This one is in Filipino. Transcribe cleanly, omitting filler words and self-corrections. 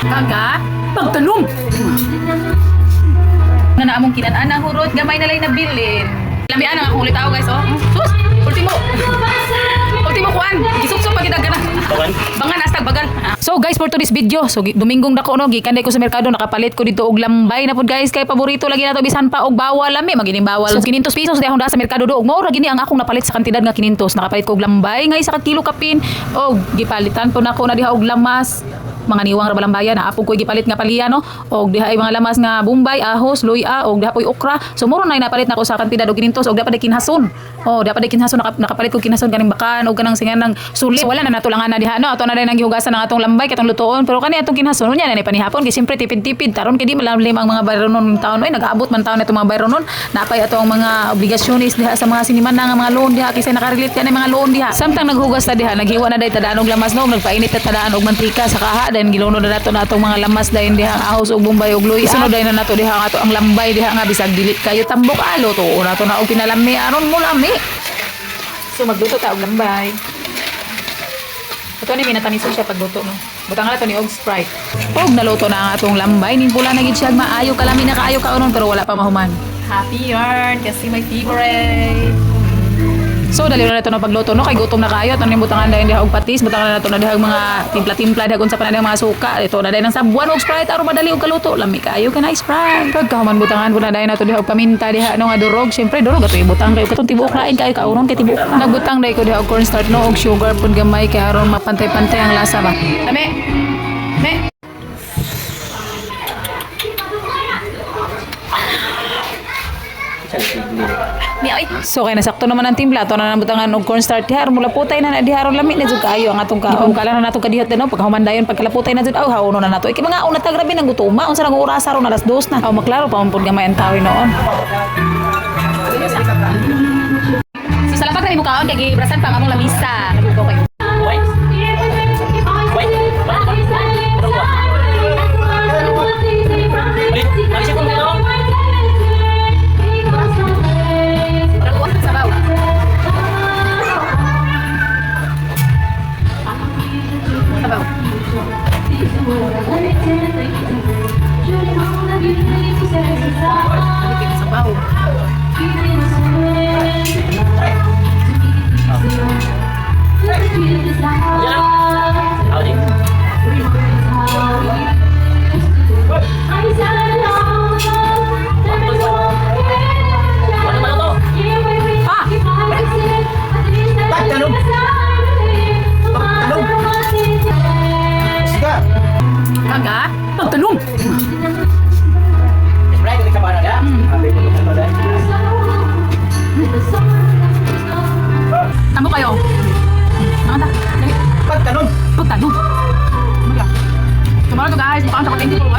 Kaga, pagtanong. Na among kinan-ana hurot, gamay na lang nabilin. Lamian ang akong ulitaw guys, oh. Sus, ultimo. Ultimo kuan, gisukso pa kita gana. Bangan astag bagal. So guys, for today's video, so Domingong dako no, gikanday ko sa merkado, nakapalit ko dito og lambay na pud guys, kay paborito lagi nato bisan pa og bawal lami, magining bawal. So 500 pesos di akong sa merkado do, og mao ra gini ang akong napalit sa kantidad nga 500. Nakapalit ko og lambay nga isa ka kilo kapin, og gipalitan po nako na diha og lamas. Mga niwang ra balambayan na apog ko'y gipalit nga palya no, og diha ay mga lamas nga bumbay, ahos, luya, og diha po'y okra. So muro na napalit nako sa kantidad og 500, og dapat kinhason. Oh, dapat kinhason, nakapalit ko kinhason kaning bakan og kanang singan ng sulit. So, wala na natulangan na diha no, ato na rin ang gihugasan ng atong lambay katong lutoon, pero kani atong kinhason nya na ni panihapon kay siyempre tipid-tipid taron kay di malalim ang mga bayronon taon ay nagaabot man taon itong mga bayronon. Napay ato ang mga obligasyones diha sa mga siniman nga mga loan diha kay nakarelate ka mga loan diha. Samtang naghugas ta diha, naghiwa na day tadaan og lamas no, nagpainit ta tadaan og mantika sa kaha, then giluno na nato na atong mga lamas dayon diha ahos og bumbay og luya. Sunod dayon na nato diha ang ato ang lambay diha nga bisag dilit kayo tambok alo to nato na og pinalami aron mo lami. So magluto ta og lambay. Ito ni minatamiso siya pagluto no. Butang na to ni og Sprite. Og naluto na ang atong lambay, ning pula na gid siya maayo kalami na kaayo kaonon pero wala pa mahuman. Happy yarn kasi my favorite. So dali na nato na pagluto no, kay gutom na kayo. Tanong butangan dayon diha og patis, butangan na nato na diha mga timpla-timpla diha kun sa panadang mga suka. Ito na dayon ang sabuan og Sprite aron madali og kaluto. Lami kayo kana Sprite. Pagkahuman butangan pud na dayon nato diha og paminta diha no nga durog. Syempre durog ato ibutang kayo katong tibuok lain kayo kauron kay tibuok. Nagbutang dayon ko diha og cornstarch no og sugar pud gamay kay aron mapantay-pantay ang lasa ba. Lami. Me. So kay nasakto naman ang timpla to na nabutangan og cornstarch diha mula putay na diha ron lami na jud kaayo ang atong kaon kala na nato kadihot no pagkahuman dayon pagkalaputay na jud aw hauno na nato iki mga una ta grabe nang gutuma unsa nang oras aron alas 2 na aw maklaro pa man pud gamay ang tawin noon. So salamat na imo kaon kay gibrasan pa ang among lamisa nagugto kayo. Kaga, pagtanong. Tamo kayo. Pagtanong. Pagtanong. Tomorrow to guys, mukhang sa kating.